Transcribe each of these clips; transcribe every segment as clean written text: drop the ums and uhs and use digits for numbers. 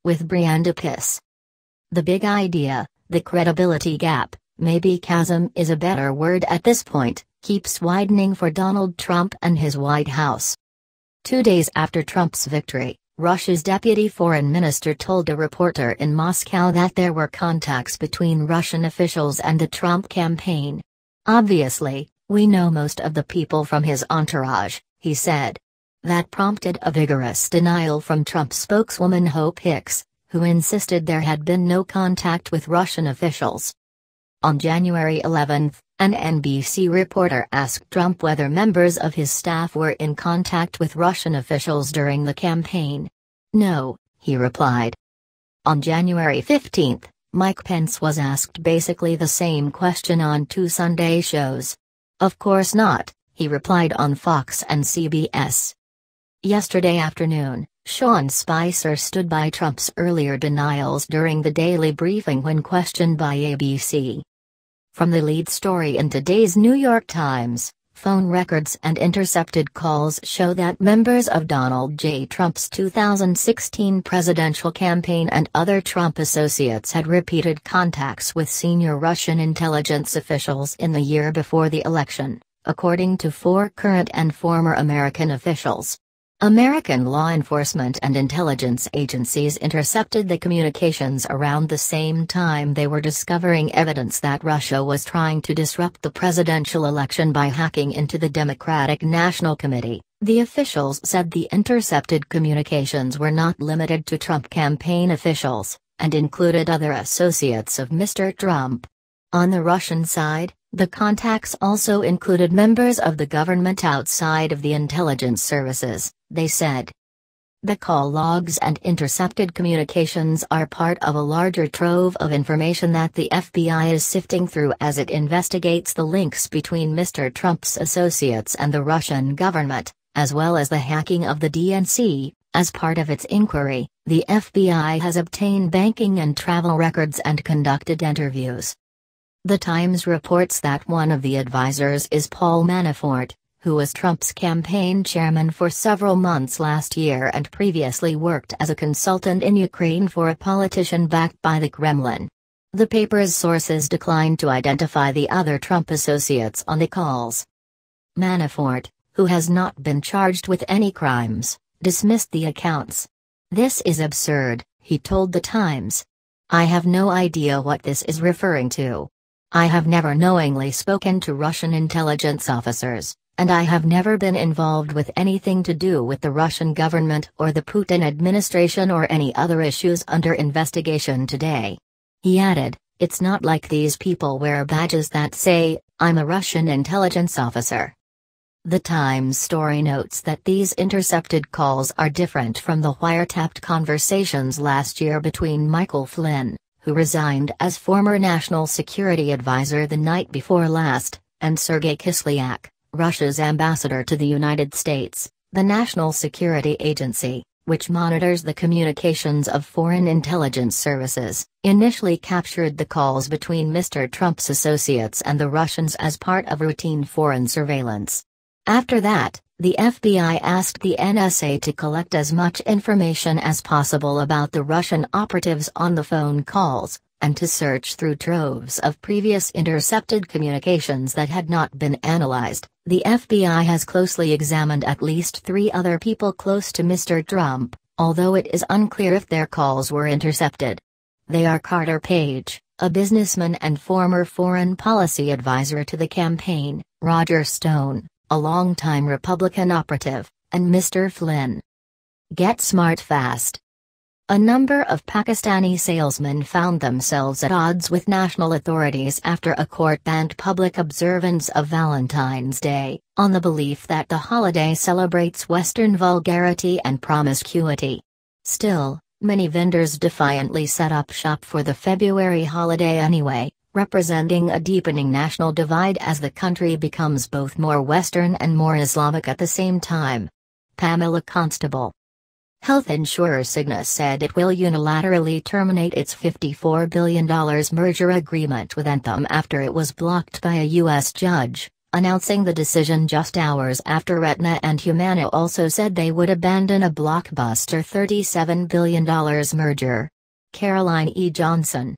with Brianda Piss. The big idea, the credibility gap, maybe chasm is a better word at this point, keeps widening for Donald Trump and his White House. 2 days after Trump's victory, Russia's deputy foreign minister told a reporter in Moscow that there were contacts between Russian officials and the Trump campaign. "Obviously, we know most of the people from his entourage," he said. That prompted a vigorous denial from Trump spokeswoman Hope Hicks, who insisted there had been no contact with Russian officials. On January 11, an NBC reporter asked Trump whether members of his staff were in contact with Russian officials during the campaign. "No," he replied. On January 15, Mike Pence was asked basically the same question on 2 Sunday shows. "Of course not," he replied on Fox and CBS. Yesterday afternoon, Sean Spicer stood by Trump's earlier denials during the daily briefing when questioned by ABC. From the lead story in today's New York Times, phone records and intercepted calls show that members of Donald J. Trump's 2016 presidential campaign and other Trump associates had repeated contacts with senior Russian intelligence officials in the year before the election, according to 4 current and former American officials. American law enforcement and intelligence agencies intercepted the communications around the same time they were discovering evidence that Russia was trying to disrupt the presidential election by hacking into the Democratic National Committee. The officials said the intercepted communications were not limited to Trump campaign officials, and included other associates of Mr. Trump. On the Russian side, the contacts also included members of the government outside of the intelligence services, they said. The call logs and intercepted communications are part of a larger trove of information that the FBI is sifting through as it investigates the links between Mr. Trump's associates and the Russian government, as well as the hacking of the DNC. As part of its inquiry, the FBI has obtained banking and travel records and conducted interviews. The Times reports that one of the advisors is Paul Manafort, who was Trump's campaign chairman for several months last year and previously worked as a consultant in Ukraine for a politician backed by the Kremlin. The paper's sources declined to identify the other Trump associates on the calls. Manafort, who has not been charged with any crimes, dismissed the accounts. "This is absurd," he told The Times. "I have no idea what this is referring to. I have never knowingly spoken to Russian intelligence officers, and I have never been involved with anything to do with the Russian government or the Putin administration or any other issues under investigation today." He added, "It's not like these people wear badges that say, 'I'm a Russian intelligence officer.'" The Times story notes that these intercepted calls are different from the wiretapped conversations last year between Michael Flynn, who resigned as former national security advisor the night before last, and Sergei Kislyak, Russia's ambassador to the United States. The National Security Agency, which monitors the communications of foreign intelligence services, initially captured the calls between Mr. Trump's associates and the Russians as part of routine foreign surveillance. After that, the FBI asked the NSA to collect as much information as possible about the Russian operatives on the phone calls, and to search through troves of previous intercepted communications that had not been analyzed. The FBI has closely examined at least 3 other people close to Mr. Trump, although it is unclear if their calls were intercepted. They are Carter Page, a businessman and former foreign policy advisor to the campaign, Roger Stone, a longtime Republican operative, and Mr. Flynn. Get smart fast. A number of Pakistani salesmen found themselves at odds with national authorities after a court banned public observance of Valentine's Day, on the belief that the holiday celebrates Western vulgarity and promiscuity. Still, many vendors defiantly set up shop for the February holiday anyway, representing a deepening national divide as the country becomes both more Western and more Islamic at the same time. Pamela Constable. Health insurer Cigna said it will unilaterally terminate its $54 billion merger agreement with Anthem after it was blocked by a U.S. judge, announcing the decision just hours after Retina and Humana also said they would abandon a blockbuster $37 billion merger. Caroline E. Johnson.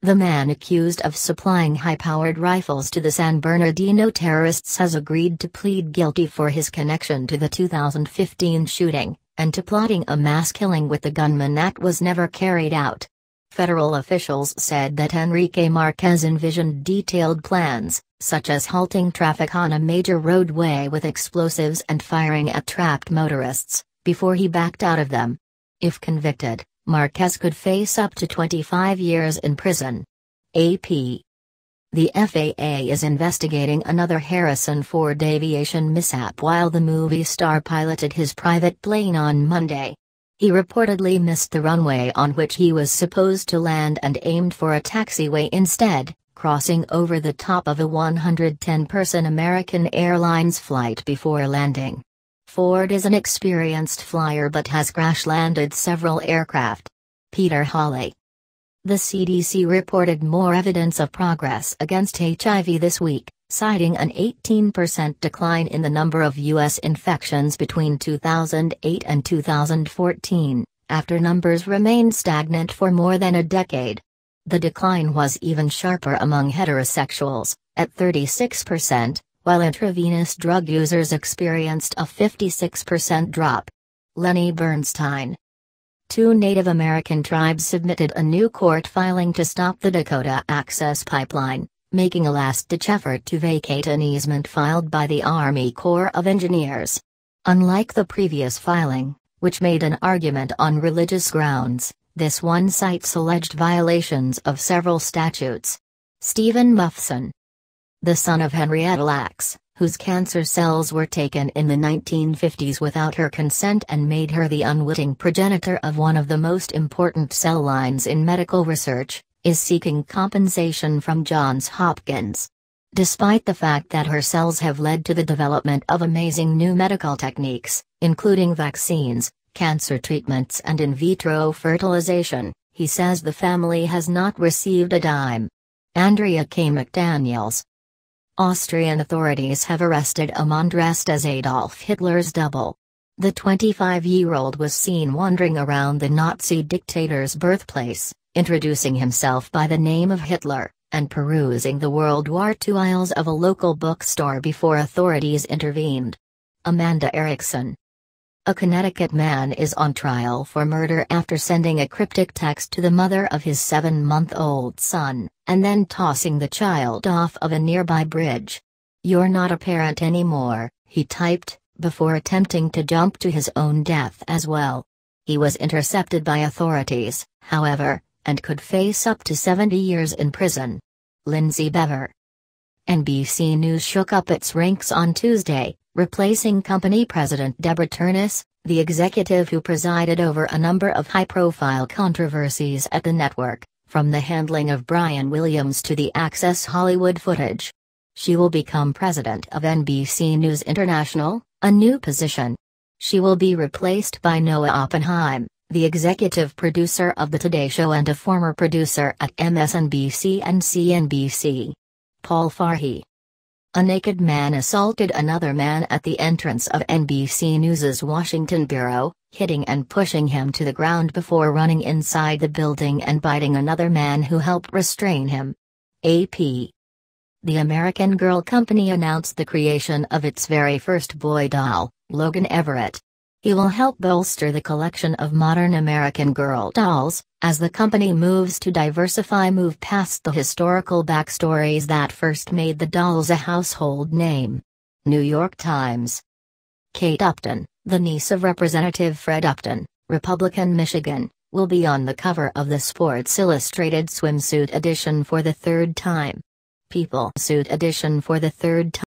The man accused of supplying high-powered rifles to the San Bernardino terrorists has agreed to plead guilty for his connection to the 2015 shooting, and to plotting a mass killing with the gunman that was never carried out. Federal officials said that Enrique Marquez envisioned detailed plans, such as halting traffic on a major roadway with explosives and firing at trapped motorists, before he backed out of them. If convicted, Marquez could face up to 25 years in prison. AP. The FAA is investigating another Harrison Ford aviation mishap while the movie star piloted his private plane on Monday. He reportedly missed the runway on which he was supposed to land and aimed for a taxiway instead, crossing over the top of a 110-person American Airlines flight before landing. Ford is an experienced flyer but has crash-landed several aircraft. Peter Hawley. The CDC reported more evidence of progress against HIV this week, citing an 18% decline in the number of U.S. infections between 2008 and 2014, after numbers remained stagnant for more than a decade. The decline was even sharper among heterosexuals, at 36%, while intravenous drug users experienced a 56% drop. Lenny Bernstein. 2 Native American tribes submitted a new court filing to stop the Dakota Access Pipeline, making a last-ditch effort to vacate an easement filed by the Army Corps of Engineers. Unlike the previous filing, which made an argument on religious grounds, this one cites alleged violations of several statutes. Stephen Muffson. The son of Henrietta Lacks, whose cancer cells were taken in the 1950s without her consent and made her the unwitting progenitor of one of the most important cell lines in medical research, is seeking compensation from Johns Hopkins. Despite the fact that her cells have led to the development of amazing new medical techniques, including vaccines, cancer treatments and in vitro fertilization, he says the family has not received a dime. Andrea K. McDaniels. Austrian authorities have arrested a man dressed as Adolf Hitler's double. The 25-year-old was seen wandering around the Nazi dictator's birthplace, introducing himself by the name of Hitler, and perusing the World War II aisles of a local bookstore before authorities intervened. Amanda Erickson. A Connecticut man is on trial for murder after sending a cryptic text to the mother of his 7-month-old son, and then tossing the child off of a nearby bridge. "You're not a parent anymore," he typed, before attempting to jump to his own death as well. He was intercepted by authorities, however, and could face up to 70 years in prison. Lindsay Bever. NBC News shook up its ranks on Tuesday, replacing company president Deborah Turnus, the executive who presided over a number of high-profile controversies at the network, from the handling of Brian Williams to the Access Hollywood footage. She will become president of NBC News International, a new position. She will be replaced by Noah Oppenheim, the executive producer of The Today Show and a former producer at MSNBC and CNBC. Paul Farhi. A naked man assaulted another man at the entrance of NBC News's Washington bureau, hitting and pushing him to the ground before running inside the building and biting another man who helped restrain him. AP. The American Girl company announced the creation of its very first boy doll, Logan Everett. He will help bolster the collection of modern American Girl dolls, as the company moves to move past the historical backstories that first made the dolls a household name. New York Times. Kate Upton, the niece of Representative Fred Upton, Republican Michigan, will be on the cover of the Sports Illustrated swimsuit edition for the third time. People suit edition for the third time.